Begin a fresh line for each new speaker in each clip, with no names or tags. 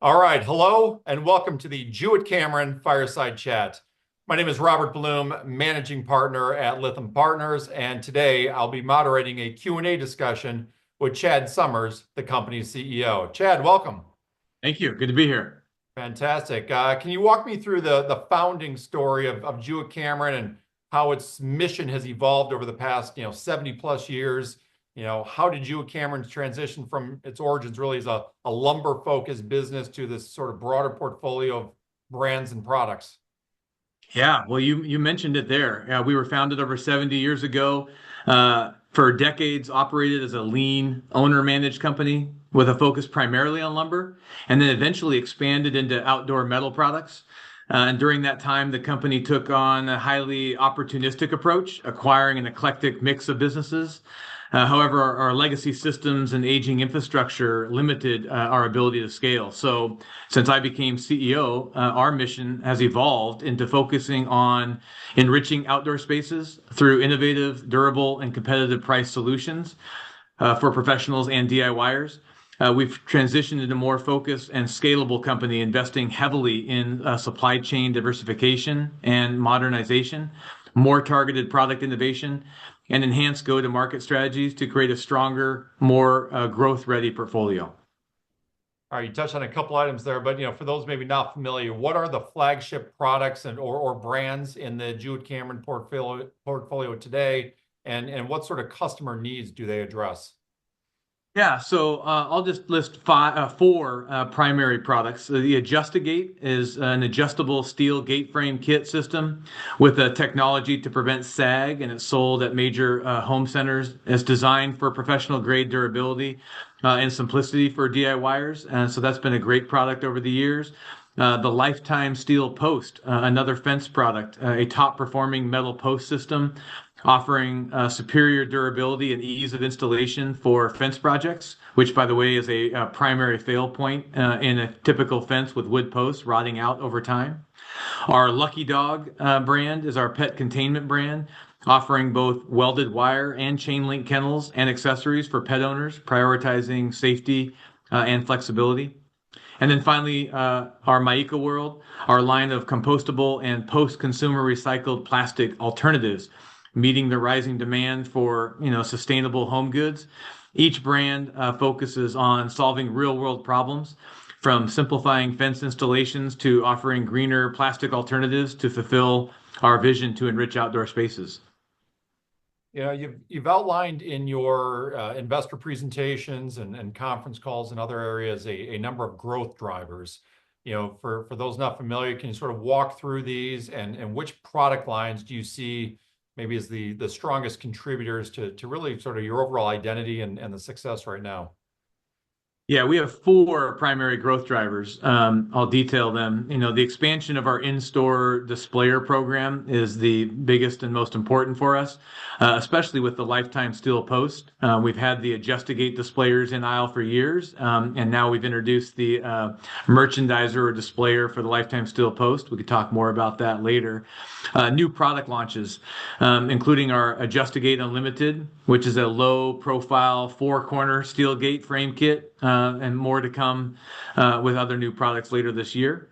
All right, hello and welcome to the Jewett-Cameron Fireside Chat. My name is Robert Blum, managing partner at Lytham Partners, and today I'll be moderating a Q&A discussion with Chad Summers, the company's CEO. Chad, welcome.
Thank you. Good to be here.
Fantastic. Can you walk me through the founding story of Jewett-Cameron and how its mission has evolved over the past 70 plus years? How did Jewett-Cameron transition from its origins really as a lumber-focused business to this sort of broader portfolio of brands and products?
Yeah, well, you mentioned it there. We were founded over 70 years ago. For decades, operated as a lean owner-managed company with a focus primarily on lumber, and then eventually expanded into outdoor metal products. And during that time, the company took on a highly opportunistic approach, acquiring an eclectic mix of businesses. However, our legacy systems and aging infrastructure limited our ability to scale. So, since I became CEO, our mission has evolved into focusing on enriching outdoor spaces through innovative, durable, and competitive price solutions for professionals and DIYers. We've transitioned into a more focused and scalable company, investing heavily in supply chain diversification and modernization, more targeted product innovation, and enhanced go-to-market strategies to create a stronger, more growth-ready portfolio.
All right, you touched on a couple items there, but for those maybe not familiar, what are the flagship products or brands in the Jewett-Cameron portfolio today, and what sort of customer needs do they address?
Yeah, so I'll just list four primary products. The Adjust-A-Gate is an adjustable steel gate frame kit system with a technology to prevent sag, and it's sold at major home centers. It's designed for professional grade durability and simplicity for DIYers, and so that's been a great product over the years. The Lifetime Steel Post, another fence product, a top performing metal post system offering superior durability and ease of installation for fence projects, which, by the way, is a primary fail point in a typical fence with wood posts rotting out over time. Our Lucky Dog brand is our pet containment brand, offering both welded wire and chain link kennels and accessories for pet owners, prioritizing safety and flexibility. And then finally, our Maika World, our line of compostable and post-consumer recycled plastic alternatives, meeting the rising demand for sustainable home goods. Each brand focuses on solving real-world problems, from simplifying fence installations to offering greener plastic alternatives to fulfill our vision to enrich outdoor spaces.
You've outlined in your investor presentations and conference calls and other areas a number of growth drivers. For those not familiar, can you sort of walk through these and which product lines do you see maybe as the strongest contributors to really sort of your overall identity and the success right now?
Yeah, we have four primary growth drivers. I'll detail them. The expansion of our in-store displayer program is the biggest and most important for us, especially with the Lifetime Steel Post. We've had the Adjust-A-Gate displayers in aisle for years, and now we've introduced the merchandiser or displayer for the Lifetime Steel Post. We could talk more about that later. New product launches, including our Adjust-A-Gate Unlimited, which is a low-profile four-corner steel gate frame kit, and more to come with other new products later this year.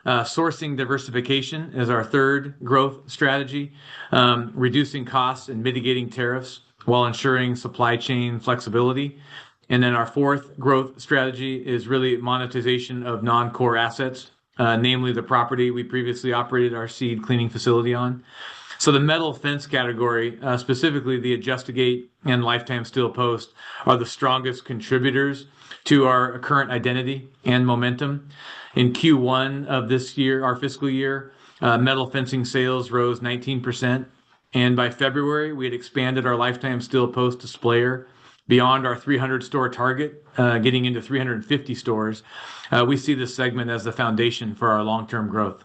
Sourcing diversification is our third growth strategy, reducing costs and mitigating tariffs while ensuring supply chain flexibility. And then our fourth growth strategy is really monetization of non-core assets, namely the property we previously operated our seed cleaning facility on. So the metal fence category, specifically the Adjust-A-Gate and Lifetime Steel Post, are the strongest contributors to our current identity and momentum. In Q1 of this year, our fiscal year, metal fencing sales rose 19%. And by February, we had expanded our Lifetime Steel Post displayer beyond our 300 store target, getting into 350 stores. We see this segment as the foundation for our long-term growth.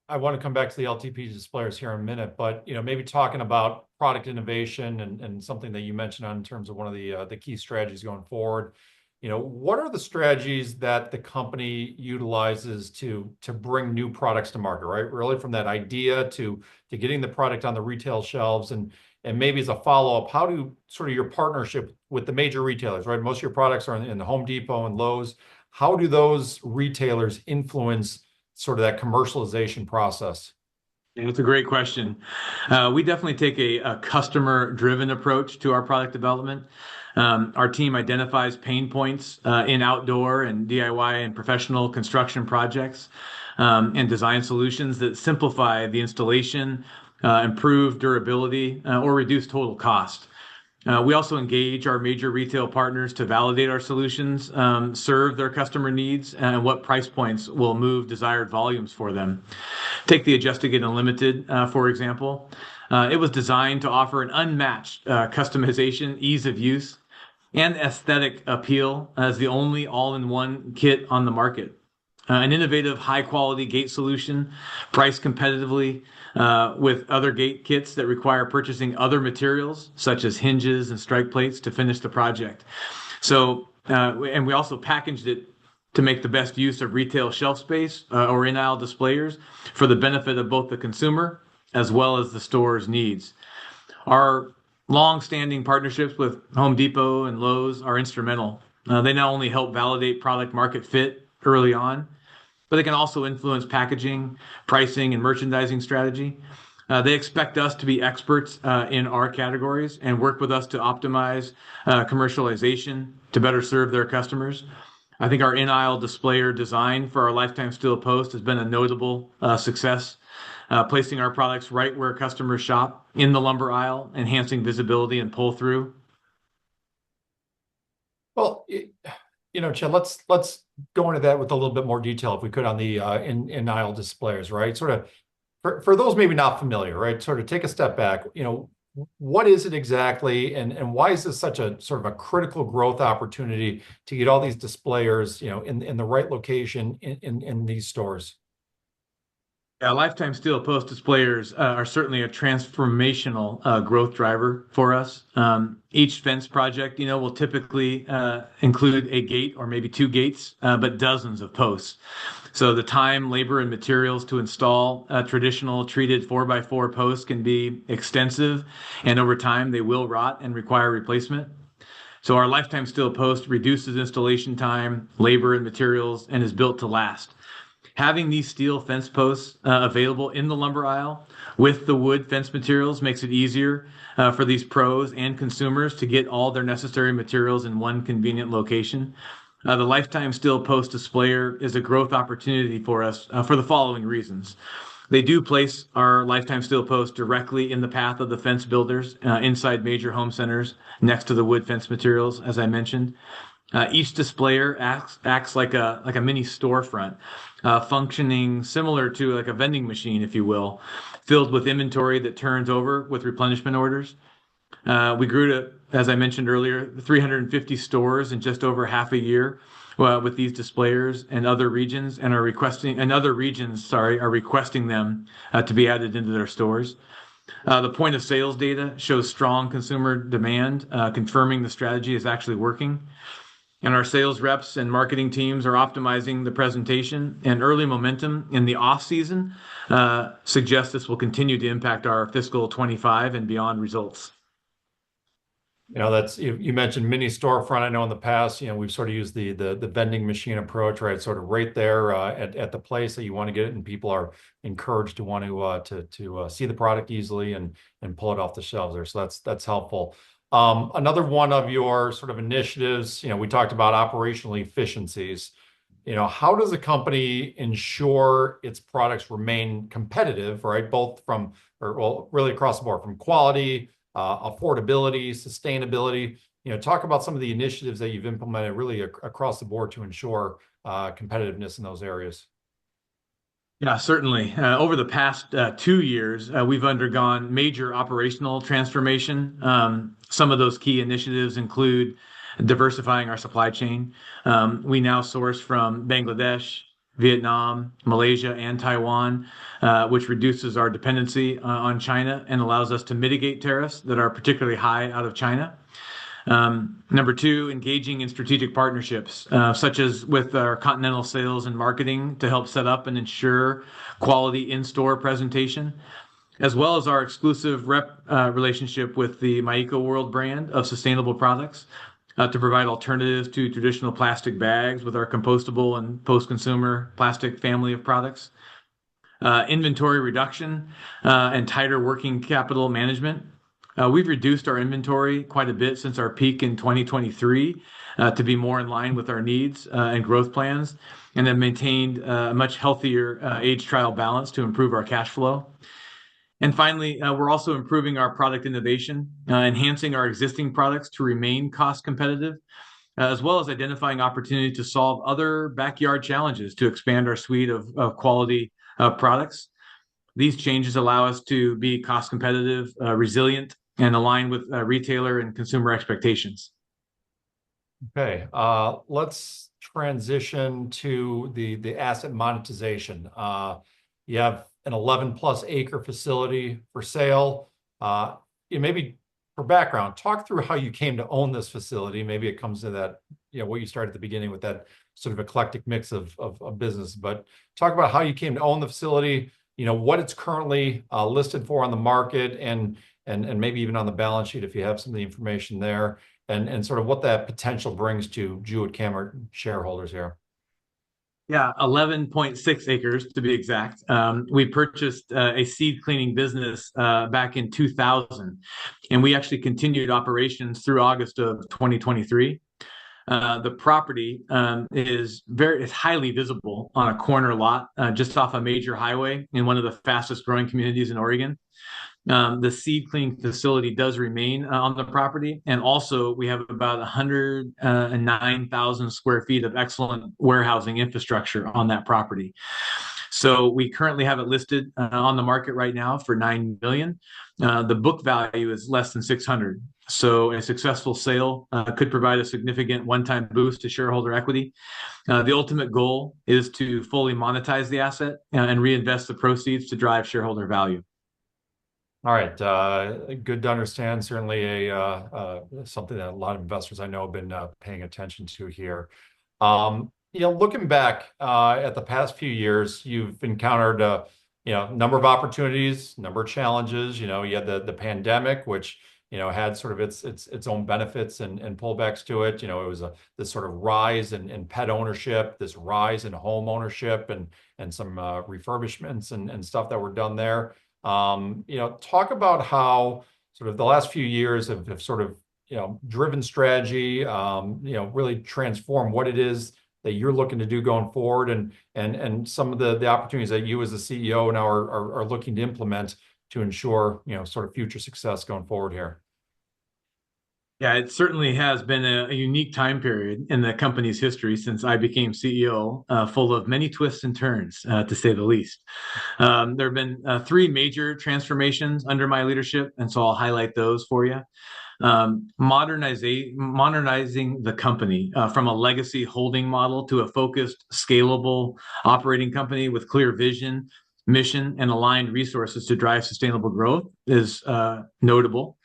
I want to come back to the LTP displayers here in a minute, but maybe talking about product innovation and something that you mentioned on in terms of one of the key strategies going forward. What are the strategies that the company utilizes to bring new products to market, right? Really from that idea to getting the product on the retail shelves, and maybe as a follow-up, how do sort of your partnership with the major retailers, right? Most of your products are in the Home Depot and Lowe's. how do those retailers influence sort of that commercialization process?
Yeah, that's a great question. We definitely take a customer-driven approach to our product development. Our team identifies pain points in outdoor and DIY and professional construction projects, and design solutions that simplify the installation, improve durability, or reduce total cost. We also engage our major retail partners to validate our solutions, serve their customer needs, and what price points will move desired volumes for them. Take the Adjust-A-Gate Unlimited, for example. It was designed to offer an unmatched customization, ease of use, and aesthetic appeal as the only all-in-one kit on the market. An innovative, high-quality gate solution, priced competitively with other gate kits that require purchasing other materials, such as hinges and strike plates, to finish the project. And we also packaged it to make the best use of retail shelf space or in-aisle displayers for the benefit of both the consumer as well as the store's needs. Our long-standing partnerships with Home Depot and Lowe's are instrumental. They not only help validate product market fit early on, but they can also influence packaging, pricing, and merchandising strategy. They expect us to be experts in our categories and work with us to optimize commercialization to better serve their customers. I think our in-aisle displayer design for our Lifetime Steel Post has been a notable success, placing our products right where customers shop in the lumber aisle, enhancing visibility and pull-through.
Well, Chad, let's go into that with a little bit more detail, if we could, on the in-aisle displays, right? Sort of for those maybe not familiar, right? Sort of take a step back. What is it exactly, and why is this such a sort of a critical growth opportunity to get all these displayers, in the right location in these stores?
Yeah, Lifetime Steel Post displayers are certainly a transformational growth driver for us. Each fence project, will typically include a gate or maybe two gates, but dozens of posts. So the time, labor, and materials to install a traditional treated 4x4 post can be extensive, and over time they will rot and require replacement. So our Lifetime Steel Post reduces installation time, labor, and materials, and is built to last. Having these steel fence posts available in the lumber aisle with the wood fence materials makes it easier for these pros and consumers to get all their necessary materials in one convenient location. The Lifetime Steel Post displayer is a growth opportunity for us for the following reasons. They do place our Lifetime Steel Post directly in the path of the fence builders inside major home centers next to the wood fence materials, as I mentioned. Each displayer acts like a mini storefront, functioning similar to like a vending machine, if you will, filled with inventory that turns over with replenishment orders. We grew to, as I mentioned earlier, 350 stores in just over half a year with these displayers, and other regions are requesting them to be added into their stores. The point of sales data shows strong consumer demand, confirming the strategy is actually working. And our sales reps and marketing teams are optimizing the presentation, and early momentum in the off season suggests this will continue to impact our fiscal 25 and beyond results.
That's you mentioned mini storefront. I know in the past, we've sort of used the vending machine approach, right? Sort of right there at the place that you want to get it, and people are encouraged to want to see the product easily and pull it off the shelves there. So that's helpful. Another one of your sort of initiatives, we talked about operational efficiencies. How does a company ensure its products remain competitive, right? Really across the board, from quality, affordability, sustainability. Talk about some of the initiatives that you've implemented really across the board to ensure competitiveness in those areas.
Yeah, certainly. Over the past 2 years, we've undergone major operational transformation. Some of those key initiatives include diversifying our supply chain. We now source from Bangladesh, Vietnam, Malaysia, and Taiwan, which reduces our dependency on China and allows us to mitigate tariffs that are particularly high out of China. Number two, engaging in strategic partnerships, such as with our continental sales and marketing to help set up and ensure quality in-store presentation, as well as our exclusive rep relationship with the My Eco World brand of sustainable products. to provide alternatives to traditional plastic bags with our compostable and post-consumer plastic family of products. Inventory reduction and tighter working capital management. We've reduced our inventory quite a bit since our peak in 2023 to be more in line with our needs and growth plans, and have maintained a much healthier age trial balance to improve our cash flow. And finally, we're also improving our product innovation, enhancing our existing products to remain cost competitive, as well as identifying opportunity to solve other backyard challenges to expand our suite of quality products. These changes allow us to be cost competitive, resilient, and aligned with retailer and consumer expectations.
Okay, let's transition to the asset monetization. You have an 11 plus acre facility for sale. Maybe for background, talk through how you came to own this facility. Maybe it comes to that, what you started at the beginning with that sort of eclectic mix of business, but talk about how you came to own the facility, what it's currently listed for on the market and maybe even on the balance sheet if you have some of the information there, and sort of what that potential brings to Jewett-Cameron shareholders here.
Yeah, 11.6 acres to be exact. We purchased a seed cleaning business back in 2000, and we actually continued operations through August of 2023. The property is highly visible on a corner lot just off a major highway in one of the fastest growing communities in Oregon. The seed cleaning facility does remain on the property. And also we have about 109,000 square feet of excellent warehousing infrastructure on that property. So we currently have it listed on the market right now for $9 million. The book value is less than 600. So a successful sale could provide a significant one-time boost to shareholder equity. The ultimate goal is to fully monetize the asset and reinvest the proceeds to drive shareholder value.
All right, good to understand. Certainly something that a lot of investors I know have been paying attention to here. Looking back at the past few years, you've encountered number of opportunities, number of challenges. You had the pandemic, which had sort of its own benefits and pullbacks to it. It was this sort of rise in pet ownership, this rise in home ownership, and some refurbishments and stuff that were done there. Talk about how sort of the last few years have sort of, driven strategy, really transform what it is that you're looking to do going forward, and some of the opportunities that you as the CEO now are looking to implement to ensure, sort of future success going forward here.
Yeah, it certainly has been a unique time period in the company's history since I became CEO, full of many twists and turns, to say the least. There have been three major transformations under my leadership, and so I'll highlight those for you. Modernizing the company from a legacy holding model to a focused, scalable operating company with clear vision, mission, and aligned resources to drive sustainable growth is notable.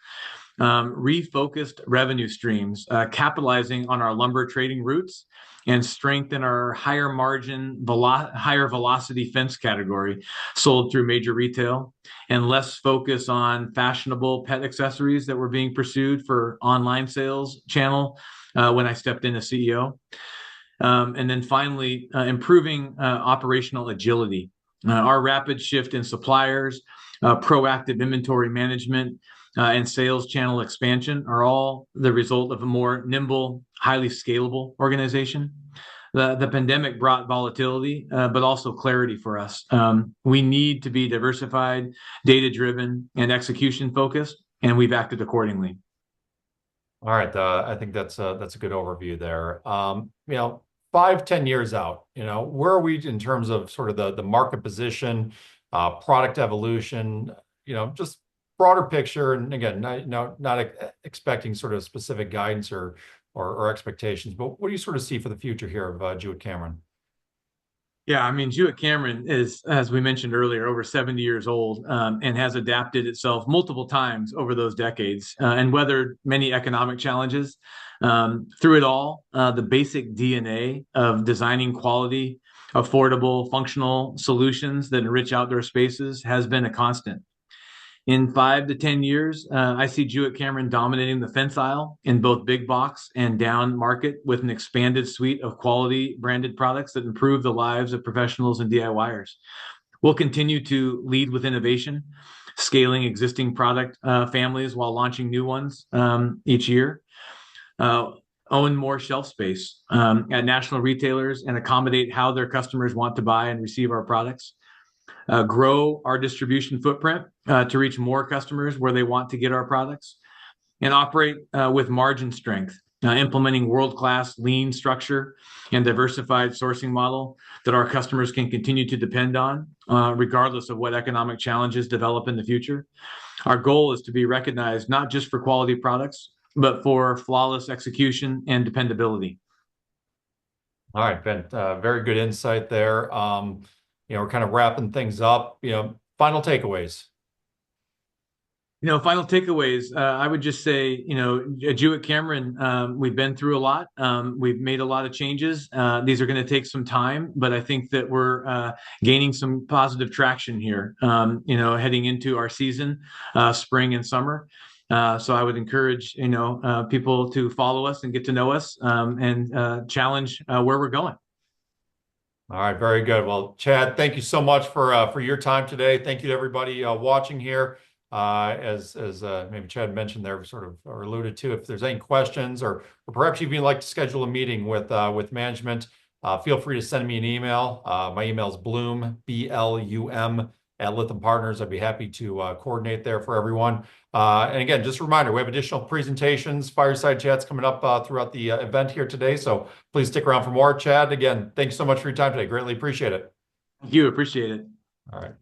Refocused revenue streams, capitalizing on our lumber trading roots and strengthen our higher margin, higher velocity fence category sold through major retail, and less focus on fashionable pet accessories that were being pursued for online sales channel when I stepped in as CEO. And then finally, improving operational agility. Our rapid shift in suppliers, proactive inventory management, and sales channel expansion are all the result of a more nimble, highly scalable organization. The pandemic brought volatility, but also clarity for us. We need to be diversified, data-driven, and execution-focused, and we've acted accordingly.
All right, I think that's a good overview there. 5-10 years out, where are we in terms of sort of the market position, product evolution, just broader picture, and again, not expecting sort of specific guidance or expectations, but what do you sort of see for the future here of Jewett-Cameron?
Yeah, I mean, Jewett-Cameron is, as we mentioned earlier, over 70 years old, and has adapted itself multiple times over those decades, and weathered many economic challenges. Through it all, the basic DNA of designing quality, affordable, functional solutions that enrich outdoor spaces has been a constant. In 5 to 10 years, I see Jewett-Cameron dominating the fence aisle in both big box and down market with an expanded suite of quality branded products that improve the lives of professionals and DIYers. We'll continue to lead with innovation, scaling existing product families while launching new ones each year. Uh, Own more shelf space at national retailers and accommodate how their customers want to buy and receive our products. Grow our distribution footprint to reach more customers where they want to get our products, and operate with margin strength, implementing world-class lean structure and diversified sourcing model that our customers can continue to depend on, regardless of what economic challenges develop in the future. Our goal is to be recognized not just for quality products, but for flawless execution and dependability.
All right, Ben, very good insight there. We're kind of wrapping things up. Final takeaways.
Final takeaways. I would just say, at Jewett-Cameron, we've been through a lot. We've made a lot of changes. These are going to take some time, but I think that we're gaining some positive traction here, heading into our season, spring and summer. So I would encourage, people to follow us and get to know us and challenge where we're going.
All right, very good. Well, Chad, thank you so much for your time today. Thank you to everybody watching here. As maybe Chad mentioned there, sort of or alluded to, if there's any questions or perhaps if you'd like to schedule a meeting with management, feel free to send me an email. My email is Blum, BLUM, at Lytham Partners. I'd be happy to coordinate there for everyone. And again, just a reminder, we have additional presentations, fireside chats coming up throughout the event here today. So please stick around for more. Chad, again, thanks so much for your time today. Greatly appreciate it.
Thank you. Appreciate it.
All right.